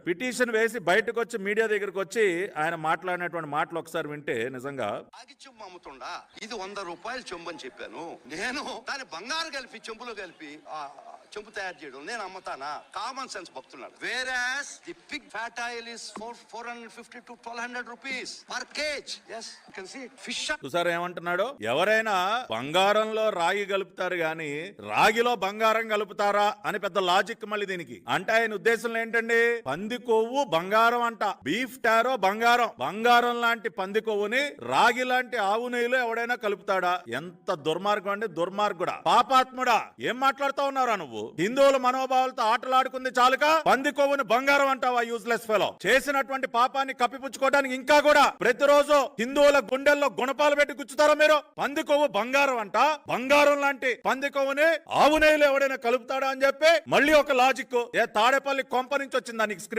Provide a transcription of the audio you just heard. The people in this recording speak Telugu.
పిటిషన్ వేసి బయటకు వచ్చి మీడియా దగ్గరకు వచ్చి ఆయన మాట్లాడినటువంటి మాటలు ఒకసారి వింటే నిజంగా రాగి చెంబు అమ్ముతుండా, ఇది 100 రూపాయలు చెంబు అని చెప్పాను. నేను దాని బంగారు కలిపి చెంబులో కలిపి చెంబు తయారు చేయడం నేను అమ్ముతానా? కామన్ సెన్స్ భక్తున్నాడు. Whereas the pig fat oil is 450 to 1200 rupees per kg. yes you can see it. fish చూసారా ఏమంటున్నాడు? ఎవరైనా బంగారంలో రాగి కలుపుతారు గాని రాగిలో బంగారం కలుపుతారా అని పెద్ద లాజిక్ మళ్ళీ దీనికి. అంటే ఆయన ఉద్దేశంలో ఏంటండి, పంది కొవ్వు బంగారం అంట, బీఫ్ టారో బంగారం, బంగారం లాంటి పంది కొవ్వుని రాగి లాంటి ఆవు నెయ్యిలో ఎవడైనా కలుపుతాడా? ఎంత దుర్మార్గం అండి, దుర్మార్గుడా, పాపాత్ముడా, ఏం మాట్లాడుతా ఉన్నారా నువ్వు? హిందువుల మనోభావాలతో ఆటలాడుకుంది చాలుక పంది కొవ్వుని బంగారం అంటావా? Useless fellow. చేసినటువంటి పాపాన్ని కప్పిపుచ్చుకోవడానికి ఇంకా కూడా ప్రతిరోజు హిందువుల గుండెల్లో గుణపాలు పెట్టి గుచ్చుతారా మీరు? పంది కొవ్వు బంగారం అంట, బంగారం లాంటి పంది కొవ్వుని ఆవు నెయ్యిలో ఎవడైనా కలుపుతాడా అని చెప్పి మళ్ళీ ఒక లాజిక్. తాడేపల్లి కొంప నుంచి వచ్చిందా నీకు స్క్రిప్ట్?